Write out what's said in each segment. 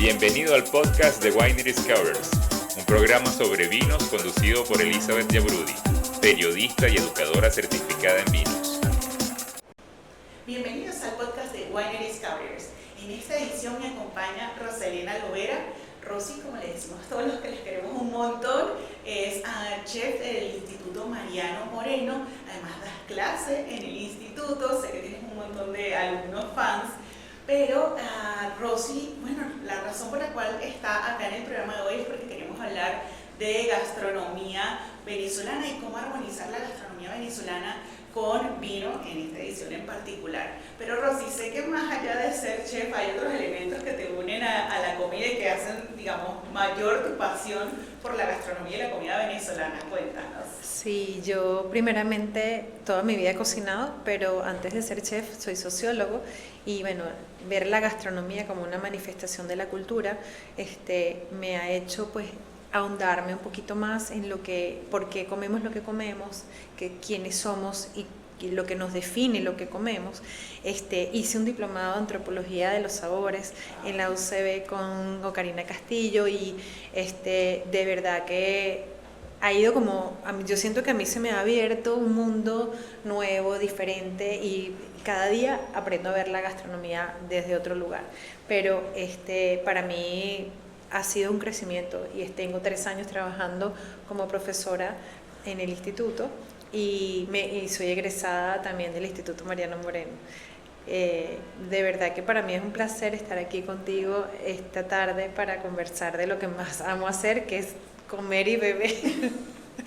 Bienvenido al podcast de Wine Discoverers, un programa sobre vinos conducido por Elizabeth Yabrudi, periodista y educadora certificada en vinos. Bienvenidos al podcast de Wine Discoverers. En esta edición me acompaña Rosalina Lovera. Rosy, como le decimos a todos los que les queremos un montón, es chef del Instituto Mariano Moreno. Además das clase en el instituto, sé que tienes un montón de alumnos fans. Pero Rosy, bueno, la razón por la cual está acá en el programa de hoy es porque queremos hablar de gastronomía venezolana y cómo armonizar la gastronomía venezolana con vino en esta edición en particular. Pero Rosy, sé que más allá de ser chef hay otros elementos que te unen a la comida y que hacen, digamos, mayor tu pasión por la gastronomía y la comida venezolana. Cuéntanos. Sí, yo primeramente toda mi vida he cocinado, pero antes de ser chef soy sociólogo y bueno, ver la gastronomía como una manifestación de la cultura me ha hecho pues ahondarme un poquito más en por qué comemos lo que comemos, quiénes somos y lo que nos define lo que comemos. Hice un diplomado de antropología de los sabores en la UCB con Ocarina Castillo y de verdad que ha ido yo siento que a mí se me ha abierto un mundo nuevo, diferente y cada día aprendo a ver la gastronomía desde otro lugar. Pero para mí ha sido un crecimiento y tengo 3 años trabajando como profesora en el instituto y soy egresada también del Instituto Mariano Moreno. De verdad que para mí es un placer estar aquí contigo esta tarde para conversar de lo que más amo hacer, que es comer y beber.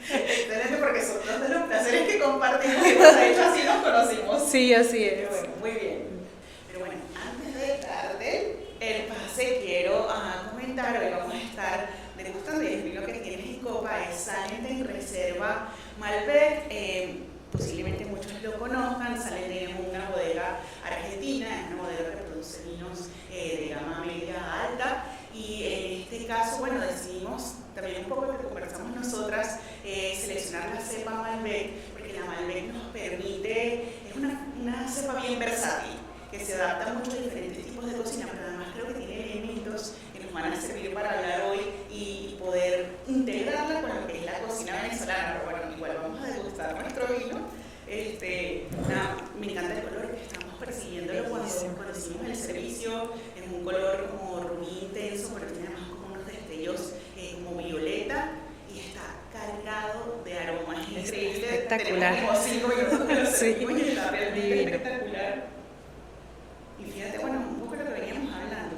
Excelente, porque son dos de los placeres que compartimos y de hecho así nos conocimos. Sí, así es. Pero bueno, muy bien. Pero bueno, antes de darte el pase, quiero comentar, hoy vamos a estar degustando el vino que tienes en copa, es Salenten Reserva Malbec. Posiblemente muchos lo conozcan. Salenten es una bodega argentina, es una bodega que produce vinos de gama media alta. Y en este caso, bueno, decidimos, también un poco lo que conversamos nosotras, seleccionar la cepa Malbec, porque la Malbec nos permite, es una cepa bien versátil, que se adapta mucho a diferentes tipos de cocina, pero además creo que tiene elementos que nos van a servir para hablar hoy y poder integrarla con lo que es la cocina venezolana. Pero bueno, igual vamos a degustar nuestro vino. Me encanta el color que estamos persiguiéndolo cuando hicimos el servicio. Es un color como rubí intenso, pero tiene además como unos destellos como violeta y está cargado de aromas. Es increíble. Espectacular. Tenemos como 5 minutos que lo servimos Sí. y está realmente Divino. espectacular. Y fíjate, bueno, un poco lo que veníamos hablando.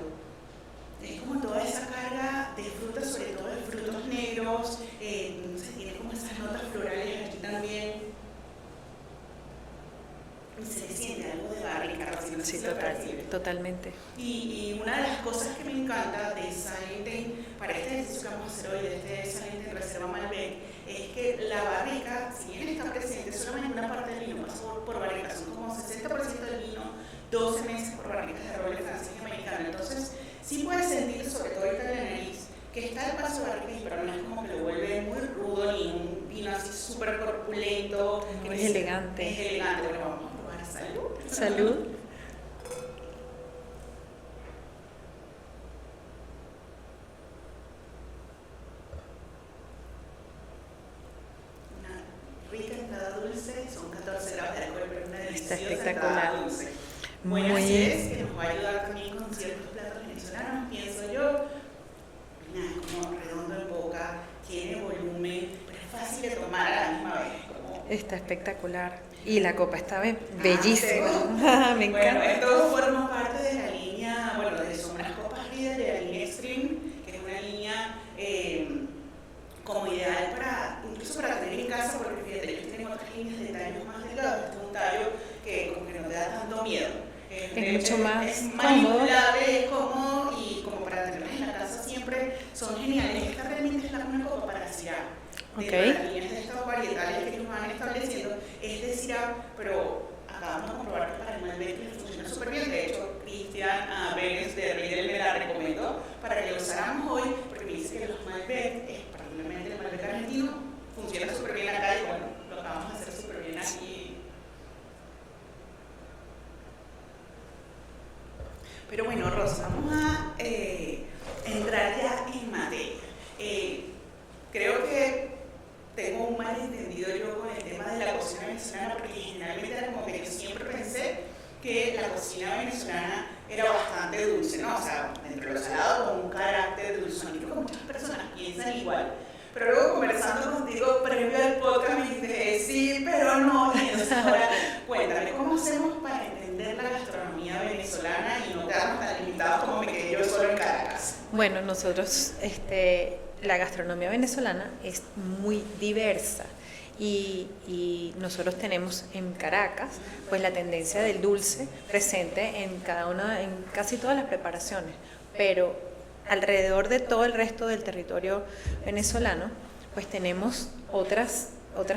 Es como toda esa carga de frutas, sobre todo de frutos negros. No sé, tiene como esas notas florales aquí también. Se le siente algo de barrica, Sí, totalmente. Y una de las cosas que me encanta de Salenten, para este ejercicio que vamos a hacer hoy, de este Salenten Reserva Malbec, es que la barrica, si bien está presente, solamente una parte del vino pasa por barrica, son como 60% del vino, 12 meses por barricas de roble francés y americano. Entonces, sí puedes sentir, sobre todo ahorita en la nariz, que está el paso de barrica, pero no es como que lo vuelve muy rudo, ni un vino así súper corpulento. Es elegante. Es elegante. Bueno, vamos a probar. Salud. Salud. Una rica entrada dulce, son 14 grados de alcohol, pero una deliciosa Está espectacular. entrada dulce. Bueno, Muy así bien. es, que nos va a ayudar también con ciertos platos venezolanos, pienso yo. Nada, como redondo en boca, tiene volumen, pero es fácil de tomar a la misma vez. Está espectacular. Y la copa está bellísima. Me Bueno, encanta. esto forma parte de la línea, bueno, son unas copas líder de la línea Extreme, que es una línea como ideal incluso para tener en casa, porque fíjate, ellos tienen otras líneas de tallos más delgados. Este es un tallo que como que no te da tanto miedo. Es mucho más es cómodo. manipulable, es cómodo y como para tenerlas en la casa siempre son geniales. Esta realmente es una copa para cirar. De las líneas de estos varietales que ellos van estableciendo, es de Syrah, pero acabamos de comprobar que para el Malbec les funciona súper bien. De hecho, Cristian Vélez de Riedel me la recomendó para que lo usáramos hoy, porque me dice que los Malbec, particularmente el Malbec argentino, funciona súper bien acá y bueno, lo acabamos de hacer súper bien aquí. Pero bueno, Rosa, vamos a Bueno, nosotros, la gastronomía venezolana es muy diversa y nosotros tenemos en Caracas pues la tendencia del dulce presente en en casi todas las preparaciones, pero alrededor de todo el resto del territorio venezolano pues tenemos otras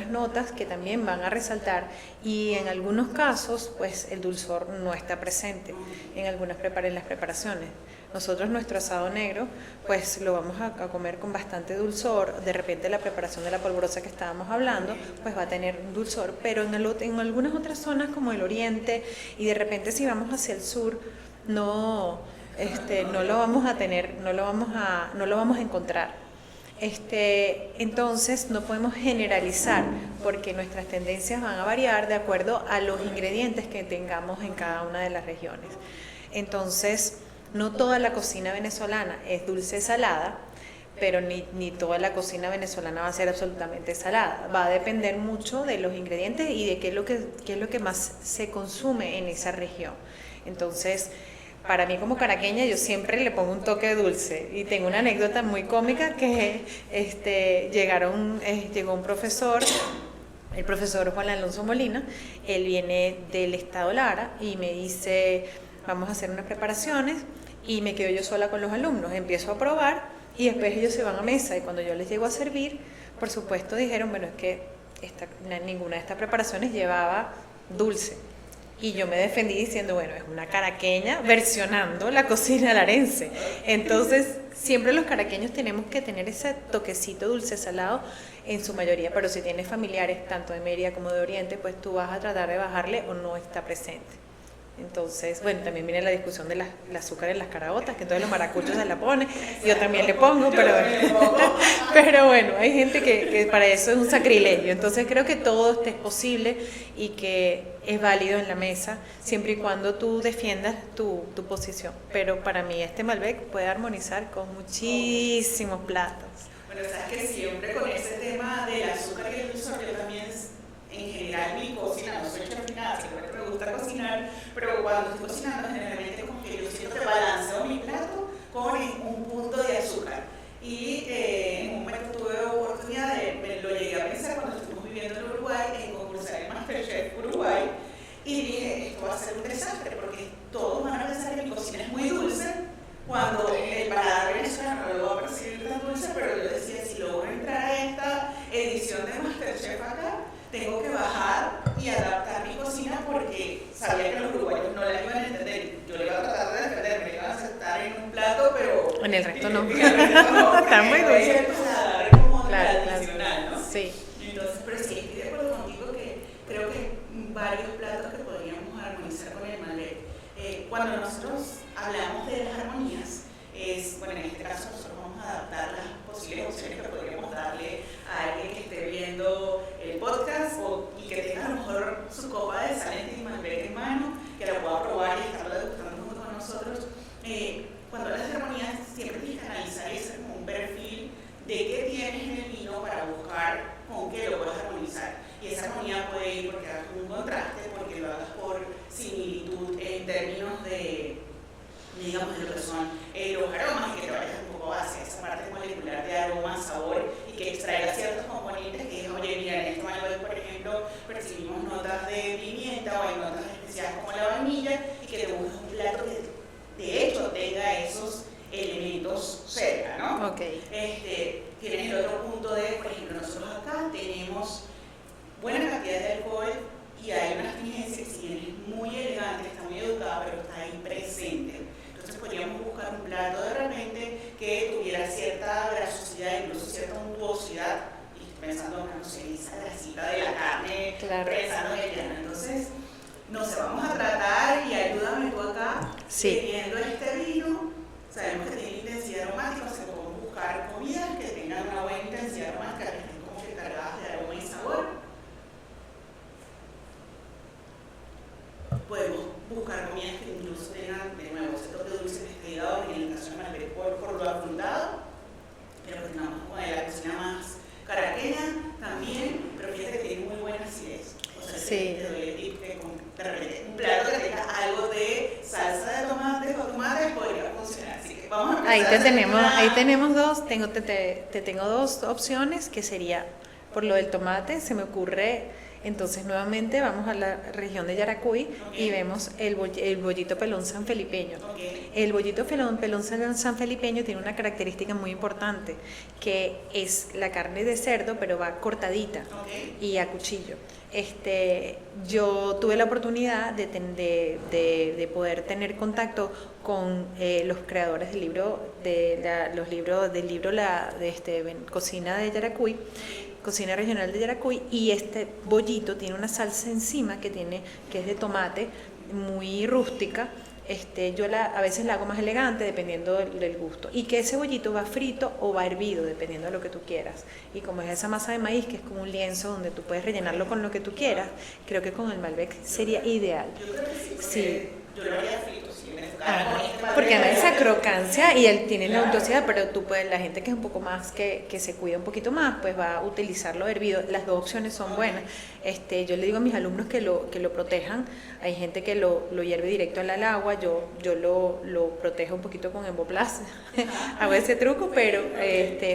notas que también van a resaltar y en algunos casos pues el dulzor no está presente en las preparaciones. Nosotros nuestro asado negro pues lo vamos a comer con bastante dulzor, de repente la preparación de la polvorosa que estábamos hablando pues va a tener un dulzor, pero en algunas otras zonas como el oriente y de repente si vamos hacia el sur no lo vamos a tener, no lo vamos a encontrar. Entonces no podemos generalizar porque nuestras tendencias van a variar de acuerdo a los ingredientes que tengamos en cada una de las regiones. Entonces, no toda la cocina venezolana es dulce salada, pero ni toda la cocina venezolana va a ser absolutamente salada. Va a depender mucho de los ingredientes y de qué es lo que más se consume en esa región. Entonces, para mí como caraqueña yo siempre le pongo un toque dulce y tengo una anécdota muy cómica que llegó un profesor, el profesor Juan Alonso Molina. Él viene del estado Lara y me dice vamos a hacer unas preparaciones y me quedo yo sola con los alumnos, empiezo a probar y después ellos se van a mesa y cuando yo les llego a servir, por supuesto dijeron bueno es que ninguna de estas preparaciones llevaba dulce. Y yo me defendí diciendo, bueno, es una caraqueña versionando la cocina larense. Entonces, siempre los caraqueños tenemos que tener ese toquecito dulce salado en su mayoría, pero si tienes familiares tanto de Mérida como de Oriente, pues tú vas a tratar de bajarle o no está presente. Entonces, bueno, también viene la discusión del azúcar en las caraotas, que entonces los maracuchos se la ponen, yo también le pongo, pero bueno, hay gente que para eso es un sacrilegio. Entonces creo que todo es posible y que es válido en la mesa, siempre y cuando tú defiendas tu posición. Pero para mí este Malbec puede armonizar con muchísimos platos. Bueno, sabes que siempre con ese tema del azúcar y el dulzor, yo también en general mi cocina, no soy chef ni nada, siempre me gusta cocinar, pero cuando estoy cocinando generalmente como que yo siento que balanceo mi plato con un punto de azúcar. Y en un momento tuve oportunidad lo llegué a pensar cuando estuvimos viviendo en Uruguay, en concursar en Masterchef Uruguay, y dije, esto va a ser un desastre, porque todos van a pensar que mi cocina es muy dulce, cuando el paladar venezolano no lo va a percibir tan dulce, pero yo decía, si logro entrar a esta edición de Masterchef acá, tengo que bajar y adaptar mi cocina porque sabía que los uruguayos no la iban a entender. Yo le iba a tratar de defender, me iban a aceptar en un plato, pero en el resto no. Está muy dulce. Es como tradicional, ¿no? Sí. Entonces, pero sí, estoy de acuerdo contigo que creo que varios platos que podríamos armonizar con el Malbec. Cuando nosotros hablamos de las armonías, bueno, en este caso nosotros vamos a adaptar las posibles opciones que podríamos darle a alguien que esté viendo el podcast y que tenga a lo mejor su copa de Salento y Malbec en mano, que la pueda probar y estarlo degustando junto con nosotros. Cuando hablas de armonías siempre tienes que analizar y hacer como un perfil de qué tienes en el vino para buscar con qué lo puedes armonizar. Y esa armonía puede ir porque hagas un contraste, porque lo hagas por similitud en términos de, digamos, de lo que son los aromas y que te vayas un poco hacia esa parte molecular de aroma, sabor y que extraiga ciertos componentes que es, oye, mira, en este Malbec, por ejemplo, percibimos notas de pimienta o hay notas especiales como la vainilla y que te busques un plato que de hecho tenga esos elementos cerca, ¿no? Okay. Tienes el otro punto de, por ejemplo, nosotros acá tenemos buena cantidad de alcohol y hay una astringencia que si bien es muy elegante, está muy educada, pero está ahí presente. Entonces podríamos buscar un plato de repente que tuviera cierta grasosidad, incluso cierta untuosidad, y estoy pensando, no sé, esa grasita de la carne, claro, pensando en ella. Entonces, no sé, vamos a tratar y ayúdame tú acá, teniendo este vino, sabemos que tiene intensidad aromática, o sea, podemos buscar comidas que tengan una buena intensidad aromática, que estén como que cargadas de aroma y sabor. Podemos buscar comidas que incluso tengan, de nuevo, ese toque dulce que esté dado en el caso de Malbec por lo afrutado, pero que tengamos como de la cocina más caraqueña también, pero fíjate que tiene muy buena acidez. O sea, sí. Te doy el tip que de repente un plato que tenga algo de salsa de tomate o tomate podría funcionar. Así que vamos a ahí tenemos dos, te tengo dos opciones, que sería, por lo del tomate, se me ocurre, entonces nuevamente vamos a la región de Yaracuy y vemos el bollito pelón sanfelipeño. El bollito pelón sanfelipeño tiene una característica muy importante, que es la carne de cerdo, pero va cortadita y a cuchillo. Yo tuve la oportunidad de poder tener contacto con los creadores del libro, Cocina de Yaracuy, Cocina Regional de Yaracuy, y este bollito tiene una salsa encima que es de tomate, muy rústica. Yo a veces la hago más elegante dependiendo del gusto, y que ese bollito va frito o va hervido dependiendo de lo que tú quieras, y como es esa masa de maíz que es como un lienzo donde tú puedes rellenarlo con lo que tú quieras, creo que con el Malbec sería ideal. Yo creo que sí, porque Sí. yo lo haría frito, sí, en este Ajá, caso. porque además esa crocancia y él tiene la untuosidad, pero tú puedes, la gente que es un poco más, que se cuida un poquito más, pues va a utilizarlo hervido. Las dos opciones son buenas. Yo le digo a mis alumnos que lo protejan. Hay gente que lo hierve directo al agua, yo lo protejo un poquito con Emboplast, hago ese truco, pero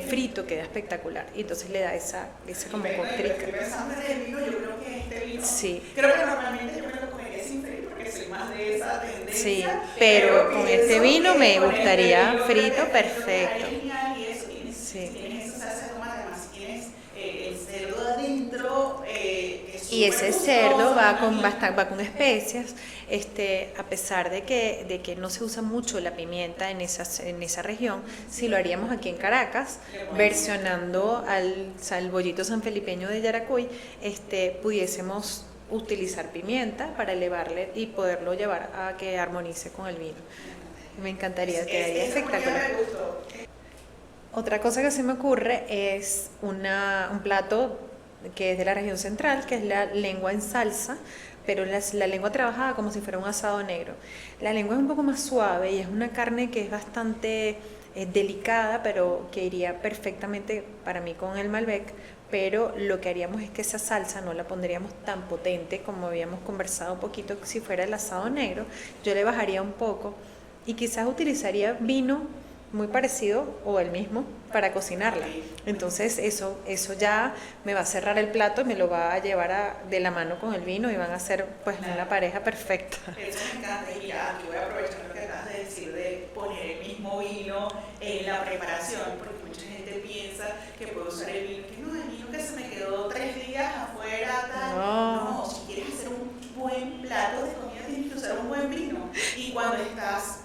frito queda espectacular, y entonces le da esa como costrica. Estoy pensando en el vino, yo creo que este vino, Sí. creo que normalmente yo me lo comería sin freír porque soy más de esa tendencia. Sí, pero con este vino me gustaría frito, perfecto. Y eso, Sí. tienes esa salsa de tomate, además tienes el cerdo adentro, Y ese cerdo va con especias, a pesar de que no se usa mucho la pimienta en esa región. Si lo haríamos aquí en Caracas, versionando al bollito sanfelipeño de Yaracuy, pudiésemos utilizar pimienta para elevarle y poderlo llevar a que armonice con el vino. Me encantaría, quedaría espectacular. Otra cosa que se me ocurre es un plato que es de la región central, que es la lengua en salsa, pero la lengua trabajada como si fuera un asado negro. La lengua es un poco más suave y es una carne que es bastante delicada, pero que iría perfectamente para mí con el Malbec, pero lo que haríamos es que esa salsa no la pondríamos tan potente como habíamos conversado un poquito si fuera el asado negro. Yo le bajaría un poco y quizás utilizaría vino muy parecido o el mismo para cocinarla. Entonces eso ya me va a cerrar el plato y me lo va a llevar de la mano con el vino, y van a ser pues una pareja perfecta. Eso me encanta. Y mira, aquí voy a aprovechar lo que acabas de decir de poner el mismo vino en la preparación, porque mucha gente piensa que puede usar el vino que se me quedó 3 días afuera, tal. No, si quieres hacer un buen plato de comida tienes que usar un buen vino. Y cuando estás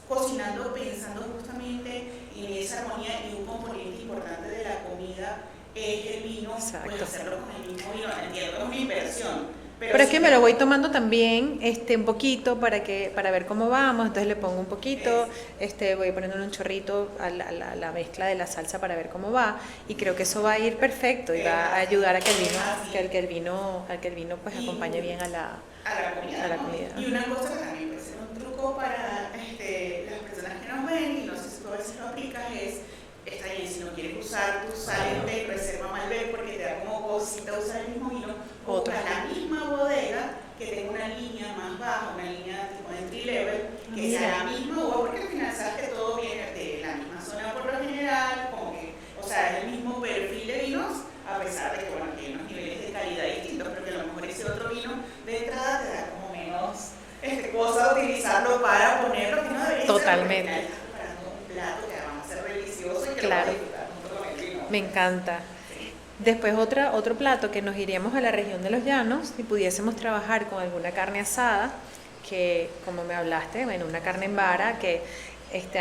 cocinando pensando justamente en esa armonía, y un componente importante de la comida es el vino, pues hacerlo con el mismo vino. Entiendo que es una inversión, pero es que me lo voy tomando también un poquito para ver cómo vamos. Entonces le pongo un poquito, voy poniéndole un chorrito a la mezcla de la salsa para ver cómo va, y creo que eso va a ir perfecto y va a ayudar a que el vino pues acompañe bien a la comida. Y una cosa que también puede ser un truco para las personas que nos ven, y no sé si tú a veces lo aplicas, está bien, si no quieres usar tu sal de reserva Malbec porque te da como cosita usar el mismo vino, busca la misma bodega que tenga una línea más baja, una línea tipo de entry level, que sea la misma uva, porque al final sabes que todo viene de la misma zona por lo general, como que, o sea, es el mismo perfil de vinos, a pesar de que, bueno, que hay unos niveles de calidad distintos, pero que a lo mejor ese otro vino de entrada te da como menos cosa utilizarlo para ponerlo, que no debería totalmente ser, estás preparando un plato que va a ser delicioso y que claro. lo vas a disfrutar junto con el vino. Me encanta. Después otro plato, que nos iríamos a la región de los llanos y pudiésemos trabajar con alguna carne asada, que como me hablaste, bueno, una carne en vara, que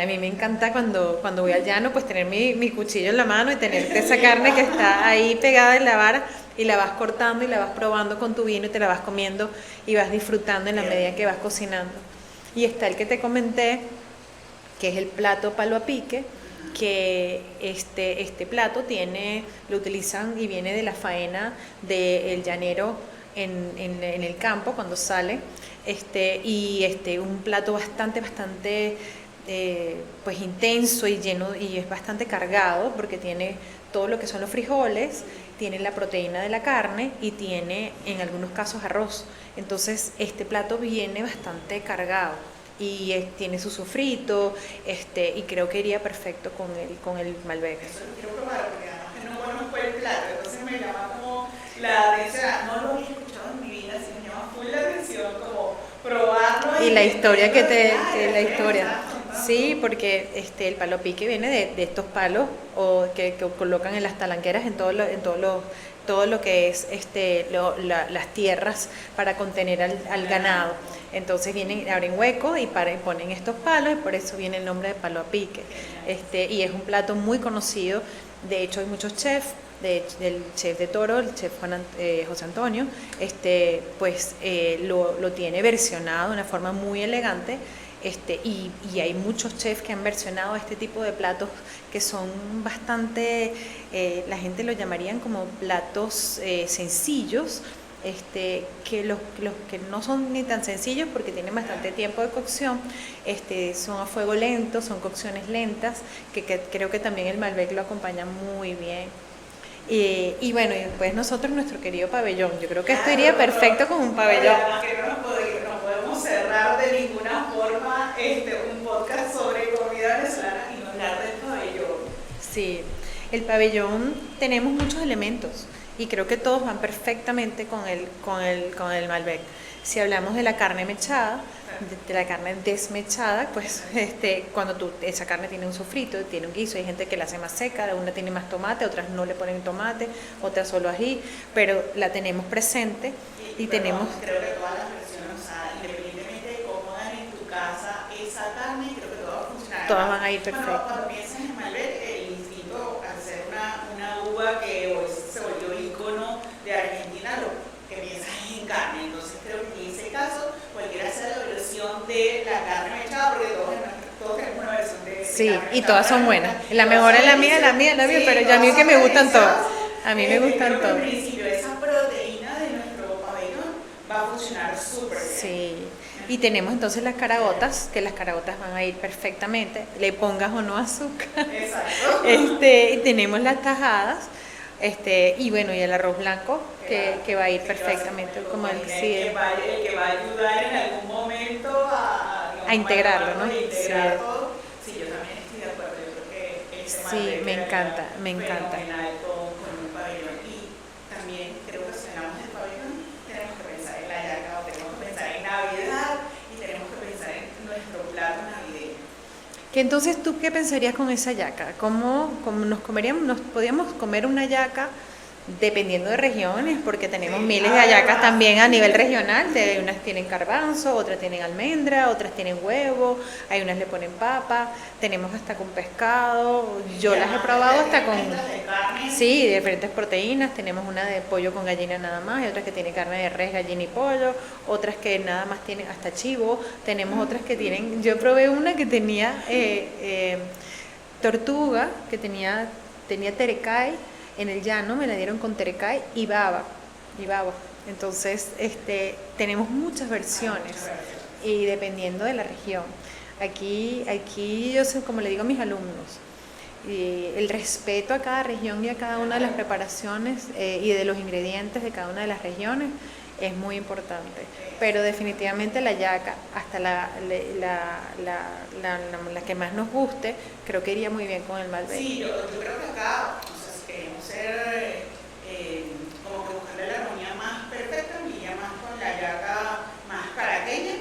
a mí me encanta cuando voy al llano, pues tener mi cuchillo en la mano y tener esa carne que está ahí pegada en la vara, y la vas cortando y la vas probando con tu vino y te la vas comiendo y vas disfrutando en la medida que vas cocinando. Y está el que te comenté, que es el plato palo a pique, que este plato lo utilizan y viene de la faena del llanero en el campo cuando sale, un plato bastante pues intenso y lleno, y es bastante cargado porque tiene todo lo que son los frijoles, tiene la proteína de la carne y tiene en algunos casos arroz. Entonces este plato viene bastante cargado. y tiene su sofrito, y creo que iría perfecto con el Malbec. Eso lo quiero probar porque además que no conozco el plato, entonces me llama como la atención, no lo había escuchado en mi vida, así me llama full la atención como probarlo. Y la historia la historia. Sí, porque el palo pique viene de estos palos que colocan en las talanqueras en todo lo que es las tierras para contener al ganado. Entonces abren hueco y ponen estos palos y por eso viene el nombre de palo a pique. Y es un plato muy conocido. De hecho hay muchos chefs, del chef de Toro, el chef José Antonio, pues lo tiene versionado de una forma muy elegante. Y hay muchos chefs que han versionado este tipo de platos que son bastante, la gente lo llamarían como platos sencillos, que los que no son ni tan sencillos porque tienen bastante tiempo de cocción, son a fuego lento, son cocciones lentas, que creo que también el Malbec lo acompaña muy bien. Y bueno, y después nuestro querido pabellón, yo creo que esto iría perfecto con un pabellón. Que no podemos cerrar de ninguna forma un podcast sobre comida venezolana y no hablar del pabellón. Sí, el pabellón tenemos muchos elementos y creo que todos van perfectamente con el Malbec. Si hablamos de la carne mechada, de la carne desmechada, pues cuando esa carne tiene un sofrito, tiene un guiso, hay gente que la hace más seca, una tiene más tomate, otras no le ponen tomate, otras solo ají, pero la tenemos presente y tenemos... Creo que todas las versiones, o sea, independientemente de cómo hagan en tu casa esa carne, creo que todo va a funcionar. Todas van a ir perfecto. Bueno, cuando piensas en Malbec, el instinto al ser una uva que hoy se volvió ícono de Argentina, lo que piensas es en carne. Entonces creo que en ese caso cualquiera sea la versión de la carne mechada, porque todos tenemos una versión de sí, carne y todas son buenas. La mejor es la mía, sí, pero ya a mí que me gustan todas. A mí me gustan todas. En principio, esa proteína de nuestro pabellón va a funcionar súper bien. Sí. Y tenemos entonces las caraotas, que las caraotas van a ir perfectamente, le pongas o no azúcar. Exacto. Y tenemos las tajadas, y bueno, y el arroz blanco, que va a ir perfectamente, como el que va a ayudar en algún momento a integrarlo, ¿no? Integrar todo. Sí, yo también estoy de acuerdo, yo creo que sí, me encanta. Fenomenal con un pabellón. Y también creo que si hablamos del pabellón, tenemos que pensar en la yaca, o tenemos que pensar en Navidad y tenemos que pensar en nuestro plato navideño. Que entonces, ¿tú qué pensarías con esa yaca? ¿Cómo nos podíamos comer una yaca dependiendo de regiones? Porque tenemos miles de hallacas también a nivel regional. Unas tienen garbanzo, otras tienen almendra, otras tienen huevo, hay unas le ponen papa, tenemos hasta con pescado. Yo las he probado hasta con... Sí, de diferentes proteínas. Tenemos una de pollo con gallina nada más, y otras que tienen carne de res, gallina y pollo, otras que nada más tienen hasta chivo, tenemos otras que tienen... Yo probé una que tenía tortuga, que tenía terecay. En el llano me la dieron con terecay y baba. Entonces, tenemos muchas versiones y dependiendo de la región. Aquí yo sé, como le digo a mis alumnos, el respeto a cada región y a cada una de las preparaciones y de los ingredientes de cada una de las regiones es muy importante. Pero definitivamente la yaca, hasta la que más nos guste, creo que iría muy bien con el Malbec. Sí, yo creo que acá, queremos ser como que buscarle la armonía más perfecta, me iría más con la yaca más caraqueña,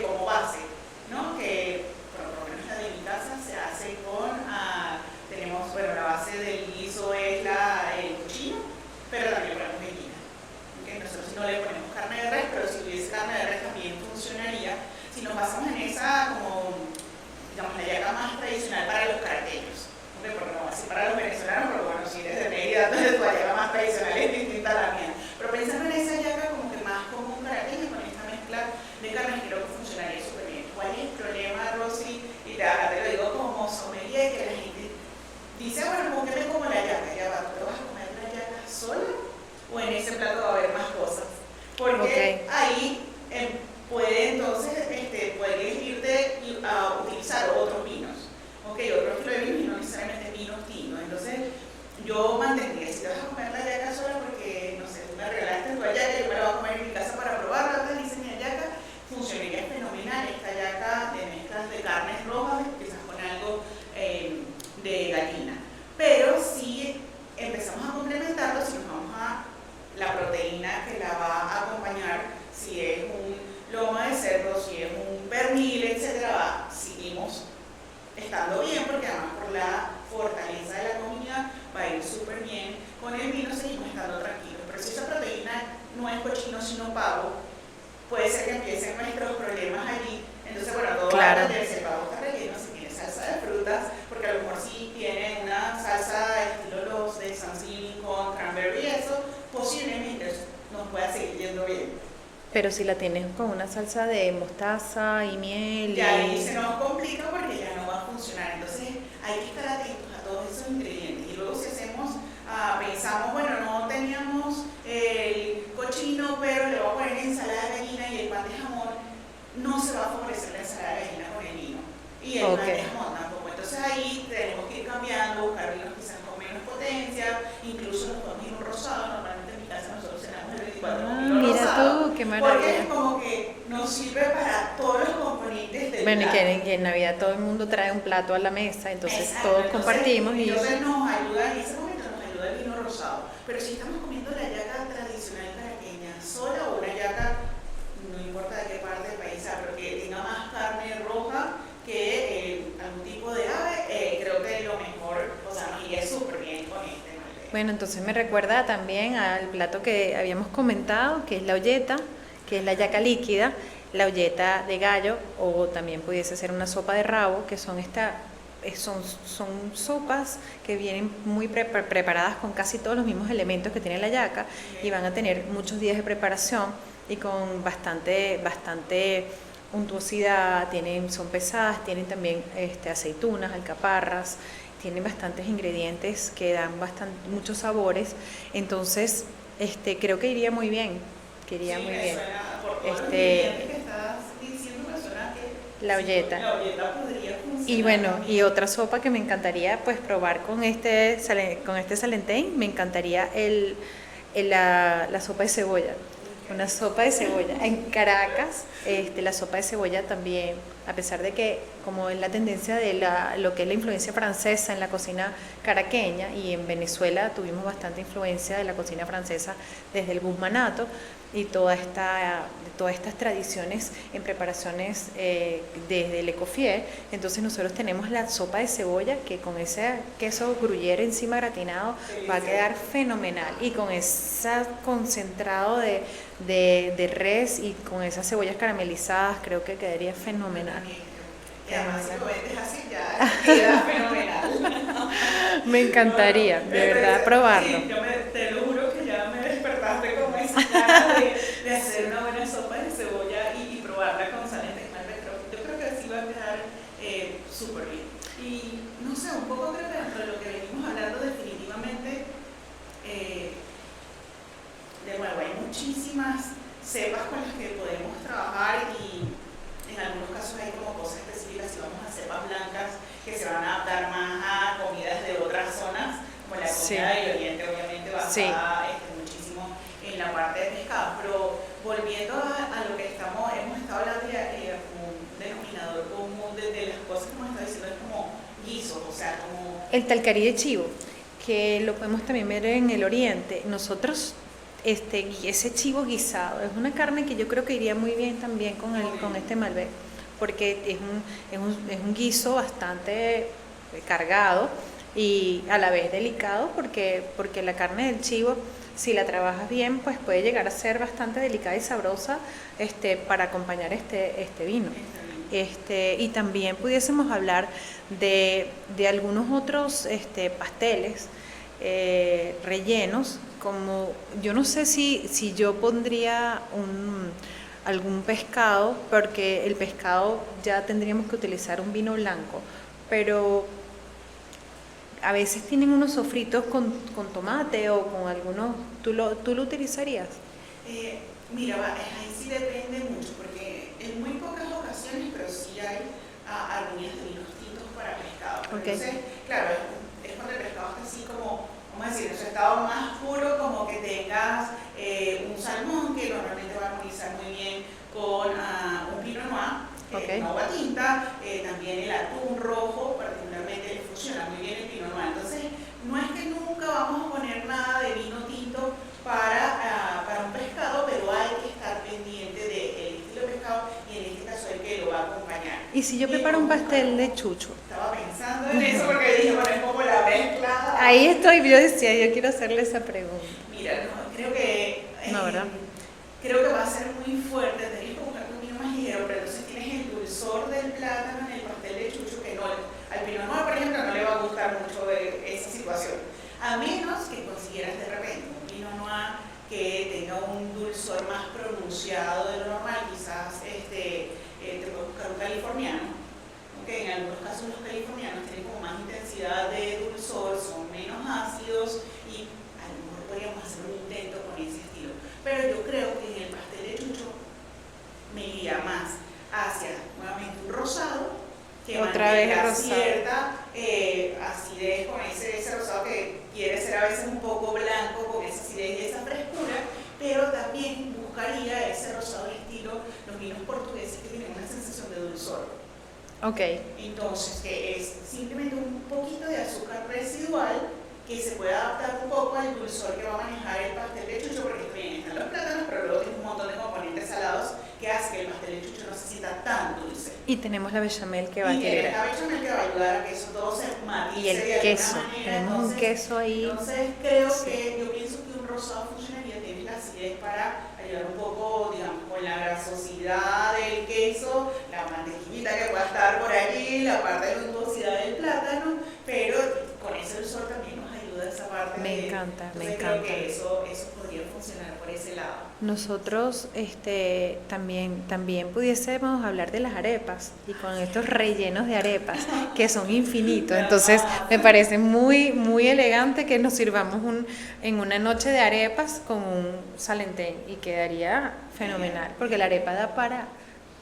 como base, ¿no? Que por lo menos la de mi casa se hace con, tenemos, bueno, la base del guiso es el cochino, pero también ponemos gallina. Nosotros no le ponemos carne de res, pero si tuviese carne de res también funcionaría. Si nos basamos en esa, como, digamos, la yaca más tradicional para los caraqueños. Porque no, así para los venezolanos, pero bueno, si eres de Mérida, entonces tu yaca más tradicional es distinta a la mía. Pero pensando en esa yaca como que más común caraqueña, con esta mezcla de carnes, creo que funcionaría súper bien. ¿Cuál es el problema, Rosy? Y te lo digo como sommelier, que la gente dice, bueno, ¿cómo que me como la yaca? Ya va, ¿tú te vas a comer la yaca sola? ¿O en ese plato va a haber más cosas? Porque ahí puede entonces, puedes irte a utilizar otros vinos. Otro estilo de vino y no necesariamente vino tinto. Entonces, yo mantendría, si te vas a comer la yaca sola porque, no sé, tú me regalaste tu yaca, yo me la voy a comer en mi casa para probarla, entonces dice mi yaca, funcionaría fenomenal. Esta yaca de gallina. Pero si empezamos a complementarlo, si nos vamos a la proteína que la va a acompañar, si es un lomo de cerdo, si es un pernil, etcétera, seguimos estando bien, porque además por la fortaleza de la comida va a ir súper bien. Con el vino seguimos estando tranquilos, pero si esa proteína no es cochino sino pavo, puede ser que empiecen nuestros problemas allí. Entonces, bueno, todo va a depender si el pavo está relleno, si tiene salsa de frutas, porque a lo mejor si tiene una salsa estilo los de Thanksgiving con cranberry y eso, posiblemente nos pueda seguir yendo bien. Pero si la tienes con una salsa de mostaza y miel... Ya ahí se nos complica porque ya no va a funcionar. Entonces hay que estar atentos a todos esos ingredientes. Y luego si hacemos, pensamos, bueno, no teníamos el cochino, pero le voy a poner ensalada de gallina y el pan de jamón, no se va a favorecer la ensalada de gallina con el vino. Y el pan de jamón tampoco. Entonces ahí tenemos que ir cambiando, buscar vinos quizás con menos potencia, incluso los vinos rosados. Normalmente en mi casa nosotros cenamos el 24 con vino mira rosado. Tú, qué maravilla. Porque es como que nos sirve para todos los componentes del bueno, plato. y que en Navidad todo el mundo trae un plato a la mesa, entonces Exacto, todos compartimos. Entonces nos ayuda, en ese momento nos ayuda el vino rosado. Pero si estamos comiendo la yaca tradicional caraqueña sola o una yaca, no importa de qué parte del país sea, pero que tenga más carne roja que algún tipo de ave, creo que lo mejor, o sea, nos iría súper bien con este Malbec. Bueno, entonces me recuerda también al plato que habíamos comentado, que es la olleta, que es la yaca líquida, la olleta de gallo, o también pudiese ser una sopa de rabo, que son son sopas que vienen muy preparadas con casi todos los mismos elementos que tiene la yaca y van a tener muchos días de preparación y con bastante untuosidad, son pesadas, tienen también aceitunas, alcaparras, tienen bastantes ingredientes que dan muchos sabores, entonces creo que iría muy bien, muy bien. Suena, por todos los ingredientes que estás diciendo, me suena que la olleta. La olleta podría funcionar. Y bueno, y otra sopa que me encantaría pues probar con este Salentén, me encantaría la sopa de cebolla. Una sopa de cebolla. En Caracas, la sopa de cebolla también, a pesar de que como es la tendencia de lo que es la influencia francesa en la cocina caraqueña, y en Venezuela tuvimos bastante influencia de la cocina francesa desde el guzmanato y todas estas tradiciones en preparaciones desde Le Coffier. Entonces nosotros tenemos la sopa de cebolla que con ese queso gruyere encima gratinado va a quedar fenomenal, y con ese concentrado de res y con esas cebollas caramelizadas creo que quedaría fenomenal. Y además si lo vendes así ya queda fenomenal. Me encantaría, de verdad, probarlo. Sí, te lo juro que ya me despertaste con esa cara de hacer una buena sopa de cebolla y probarla con Salentén Malbec. Yo creo que así va a quedar súper bien. Y no sé, un poco creo que dentro de lo que venimos hablando definitivamente, de nuevo, hay muchísimas cepas con las que podemos trabajar y en algunos casos hay como cosas específicas. Si vamos a cepas blancas que se van a adaptar más a comidas de otras zonas, como la comida del Oriente, obviamente basada muchísimo en la parte de pescado. Pero volviendo a lo que hemos estado hablando de un denominador común de las cosas que hemos estado diciendo, es como guisos, o sea, como... El talcarí de chivo, que lo podemos también ver en el Oriente. Nosotros, ese chivo guisado, es una carne que yo creo que iría muy bien también con este Malbec, porque es un guiso bastante cargado y a la vez delicado, porque la carne del chivo, si la trabajas bien, pues puede llegar a ser bastante delicada y sabrosa para acompañar este vino. Y también pudiésemos hablar de algunos otros pasteles rellenos, como yo no sé si yo pondría algún pescado, porque el pescado ya tendríamos que utilizar un vino blanco, pero a veces tienen unos sofritos con tomate o con algunos, ¿tú lo utilizarías? Mira, ahí sí depende mucho, porque en muy pocas ocasiones, pero sí hay armonías de vinos tintos para pescado. Entonces, claro, es cuando el pescado está así como, vamos a decir, en su estado más puro, como que tengas un salmón que normalmente va a armonizar muy bien con un pinot noir, una uva tinta, también el atún rojo particularmente le funciona muy bien si yo preparo un pastel de chucho? Estaba pensando en eso porque dije, bueno, es como la mezcla. Ahí estoy, yo decía, yo quiero hacerle esa pregunta. Mira, no, creo que... No, ¿verdad? Creo que va a ser muy fuerte, tenés que buscar un vino más ligero, pero entonces tienes el dulzor del plátano en el pastel de chucho que no, al Pinot Noir, por ejemplo, no le va a gustar mucho esa situación. A menos que consiguieras de repente un Pinot Noir que tenga un dulzor más pronunciado de lo normal, quizás te puedes buscar un californiano, ¿okay? En algunos casos los californianos tienen como más intensidad de dulzor, son menos ácidos y a lo mejor podríamos hacer un intento con ese estilo. Pero yo creo que en el pastel de chucho me iría más hacia nuevamente un rosado que otra vez mantenga rosado. cierta acidez con ese rosado que quiere ser a veces un poco blanco con esa acidez y esa frescura, pero también buscaría ese rosado al estilo los vinos portugueses que tienen una sensación de dulzor. Ok. Entonces, que es simplemente un poquito de azúcar residual que se puede adaptar un poco al dulzor que va a manejar el pastel de chucho, porque bien, están los plátanos, pero luego tiene un montón de componentes salados que hace que el pastel de chucho no se sienta tan dulce. Y tenemos la bechamel que va a Y querer. la bechamel que va a ayudar a que eso todo se matice Y el de queso, alguna manera. tenemos un queso ahí. Entonces creo que, yo pienso que un rosado funcionaría, tienes la acidez para ayudar un poco, digamos, con la grasosidad del queso, la mantequillita que pueda estar por allí, la parte de la untuosidad del plátano, pero con ese dulzor también nos ayuda esa parte. Me encanta, me Entonces encanta. creo que eso podría funcionar por ese lado. Nosotros también pudiésemos hablar de las arepas y con estos rellenos de arepas que son infinitos. Entonces me parece muy, muy elegante que nos sirvamos en una noche de arepas con un salentén y quedaría fenomenal porque la arepa da para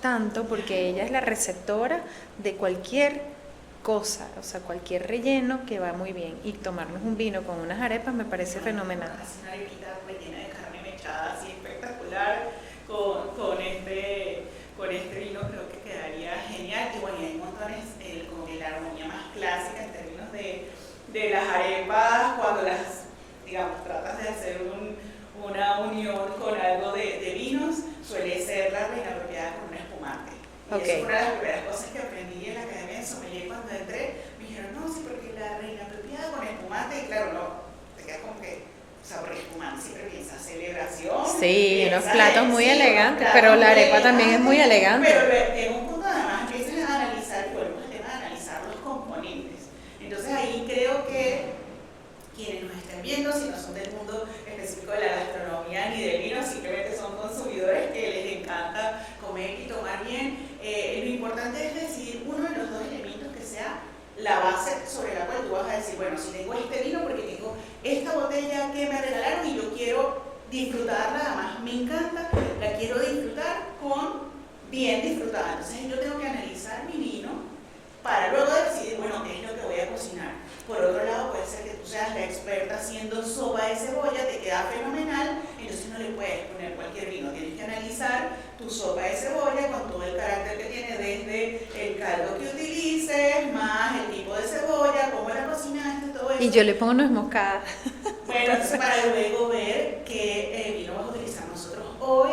tanto porque ella es la receptora de cualquier cosa, o sea, cualquier relleno que va muy bien y tomarnos un vino con unas arepas me parece fenomenal. Una arepita rellena de carne mechada así espectacular con este vino creo que quedaría genial. Y bueno, y hay montones, como que la armonía más clásica en términos de las arepas, cuando las, digamos, tratas de hacer una unión con algo de vinos, suele ser la reina apropiada con un espumante. Y Okay. eso es una de las primeras cosas que aprendí en la Academia de Sommelier cuando entré. Me dijeron, no, sí, porque la reina apropiada con espumante, y claro, no, te quedas como que, o sea, porque espumante siempre piensas celebración. Sí, unos piensas platos en- muy sí, elegantes, unos pero platos la muy arepa también es muy elegante. Pero en un punto además empiezas a analizar, y volvemos al tema de analizar los componentes. Entonces ahí creo que quienes nos estén viendo, si no son del mundo específico de la gastronomía ni del vino, simplemente son consumidores que les encanta comer y tomar bien, lo importante es decidir uno de los dos elementos que sea la base sobre la cual tú vas a decir, bueno, si tengo este vino porque tengo esta botella que me regalaron y yo quiero disfrutarla, además me encanta, la quiero disfrutar bien disfrutada. Entonces yo tengo que analizar mi vino para luego decidir, bueno, qué es lo que voy a cocinar. Por otro lado, puede ser que tú seas la experta haciendo sopa de cebolla, te queda fenomenal, entonces no le puedes poner cualquier vino. Tienes que analizar tu sopa de cebolla con todo el carácter que tiene, desde el caldo que utilices, más el tipo de cebolla, cómo la cocinaste, todo eso. Y yo le pongo nuez moscada. Bueno, entonces para luego ver qué vino vas a utilizar. Nosotros hoy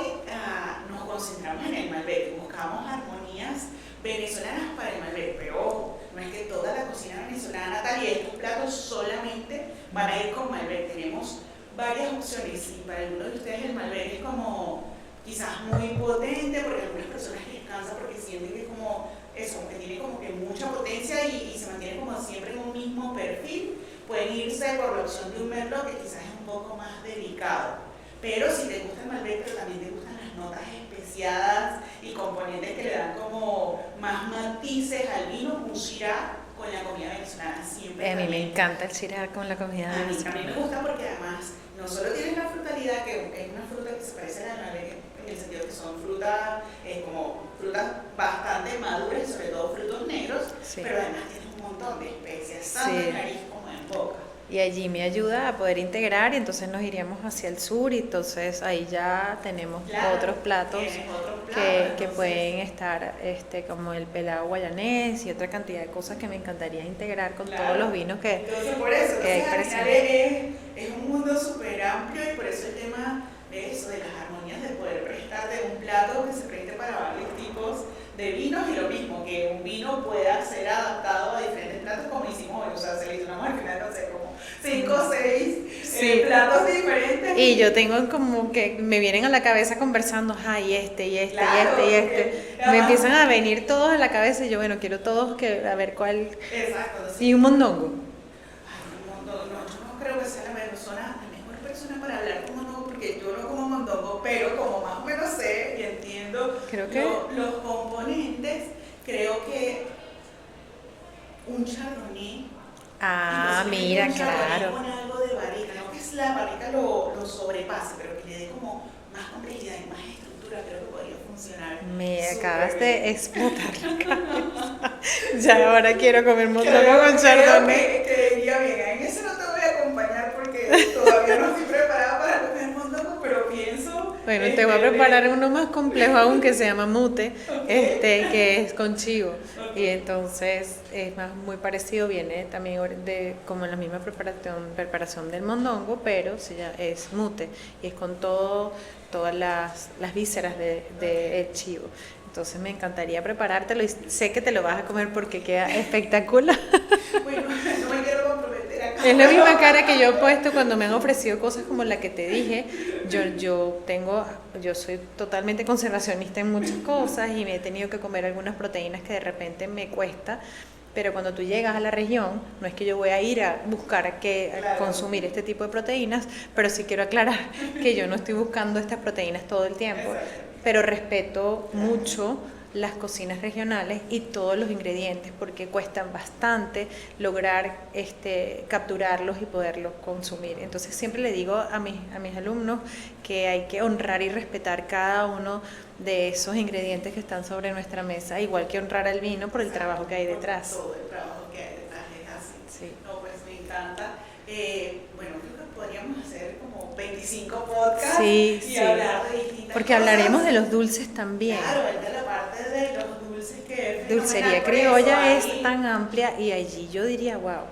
nos concentramos en el Malbec, buscamos armonías venezolanas para el Malbec, pero ojo, no es que toda la cocina venezolana tal y estos platos solamente van a ir con Malbec. Tenemos varias opciones y para algunos de ustedes el Malbec es como quizás muy potente porque a algunas personas les cansa porque sienten que es como eso, que tiene como que mucha potencia y se mantiene como siempre en un mismo perfil. Pueden irse por la opción de un Merlot que quizás es un poco más delicado, pero si te gusta el Malbec pero también te gustan las notas especiadas y componentes que le dan como más matices al vino, un Shiraz con la comida venezolana siempre. A mí me encanta el Shiraz con la comida A mí venezolana. me gusta porque además no solo tienes la frutalidad, que es una fruta que se parece a la Malbec en el sentido que son frutas como frutas bastante maduras y sobre todo frutos negros, Sí. pero además tienes un montón de especias, tanto Sí. en nariz como en boca. Y allí me ayuda a poder integrar y entonces nos iríamos hacia el sur y entonces ahí ya tenemos Claro, otros platos tienes otros platos, que entonces, pueden estar como el pelado guayanés y otra cantidad de cosas que me encantaría integrar con claro. todos los vinos que Entonces por eso, que hay entonces, al final es un mundo súper amplio y por eso el tema de eso, de las armonías, de poder prestarte un plato que se preste para varios tipos de vinos y lo mismo, que un vino pueda ser adaptado a diferentes platos como hicimos hoy, o sea, seleccionamos al final, no sé, como 5 o 6 platos diferentes. Y yo tengo como que me vienen a la cabeza conversando, y este. Me empiezan a venir todos a la cabeza y yo, bueno, quiero todos a ver cuál. Exacto. Sí. Y un mondongo. Un mondongo, no, yo no creo que sea la mejor persona para hablar con mondongo porque yo no como mondongo, pero como más o menos sé y entiendo los componentes, creo que un chardonnay. Mira, claro. Con algo de barrica, no que es la barrica lo sobrepase, pero que le dé como más complejidad y más estructura, creo que podría funcionar. Me acabas de explotar la cabeza. Ya ahora quiero comer mondongo con chardonnay. Que iría bien, en eso no te voy a acompañar porque todavía no estoy preparada para comer mondongo, pero pienso. Bueno, te voy a preparar uno más complejo aún que se llama mute, que es con chivo. Y entonces es muy parecido, viene también como en la misma preparación del mondongo, pero es mute y es con todas las vísceras del chivo. Entonces me encantaría preparártelo y sé que te lo vas a comer porque queda espectacular. Bueno, no me quiero comprometer acá. Es la misma cara que yo he puesto cuando me han ofrecido cosas como la que te dije. Yo soy totalmente conservacionista en muchas cosas y me he tenido que comer algunas proteínas que de repente me cuesta. Pero cuando tú llegas a la región, no es que yo voy a ir a buscar a consumir este tipo de proteínas, pero sí quiero aclarar que yo no estoy buscando estas proteínas todo el tiempo, pero respeto mucho las cocinas regionales y todos los ingredientes porque cuestan bastante lograr capturarlos y poderlos consumir. Entonces siempre le digo a mis alumnos que hay que honrar y respetar cada uno de esos ingredientes que están sobre nuestra mesa, igual que honrar al vino por el trabajo que hay detrás. Todo el trabajo que hay detrás es así. Sí. No, pues me encanta. Bueno, creo que podríamos hacer como 25 podcasts y hablar de distintas porque cosas. Hablaremos de los dulces también. Claro, de la parte de los dulces que es Dulcería criolla es tan amplia y allí yo diría, wow,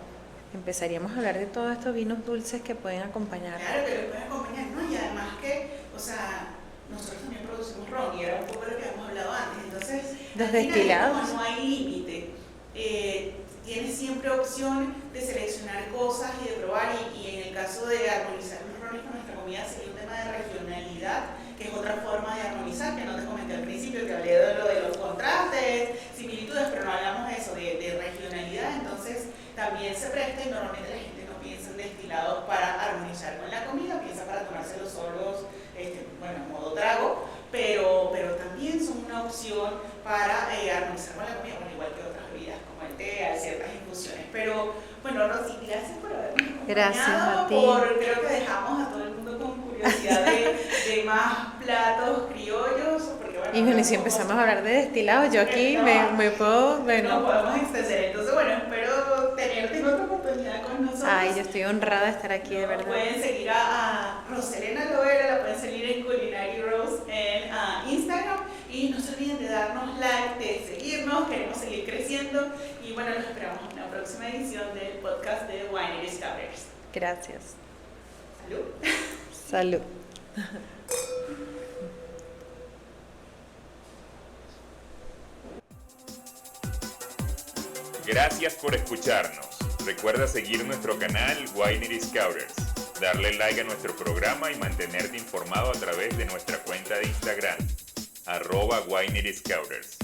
empezaríamos a hablar de todos estos vinos dulces que pueden acompañar. Claro, que lo pueden acompañar, ¿no? Y además que, o sea, nosotros también producimos ron y era un poco lo que habíamos hablado antes, entonces, los destilados. Como no hay límite, tienes siempre opción de seleccionar cosas y de probar y en el caso de armonizar los rones con nuestra comida sería un tema de regionalidad, que es otra forma de armonizar, que no te comenté al principio, que hablé de lo de los contrastes, similitudes, pero no hablamos de eso, de regionalidad, entonces también se presta y normalmente la gente no piensa en destilados para armonizar con la comida, piensa para tomárselo solos, en modo trago, pero también son una opción para armonizar con la comida, bueno, igual que otras bebidas como el té, hay ciertas infusiones. Pero bueno, Rosy, gracias por habernos acompañado. Gracias a ti. Creo que dejamos a todo el mundo con curiosidad de más platos criollos. Porque, bueno, y si empezamos a hablar de destilados, yo aquí me puedo... No podemos extender. Entonces, bueno, espero tenerte en otra oportunidad con nosotros. Ay, yo estoy honrada de estar aquí, de verdad. Pueden seguir a Roselena Lovera, la pueden seguir en Culinary Rose en Instagram. Y no se olviden de darnos like, de seguirnos, queremos seguir creciendo. Y bueno, los esperamos en la próxima edición del podcast de Wine Discoveries. Gracias. Salud. Salud. Gracias por escucharnos. Recuerda seguir nuestro canal Winery Scouters, darle like a nuestro programa y mantenerte informado a través de nuestra cuenta de Instagram, @Winery Scouters.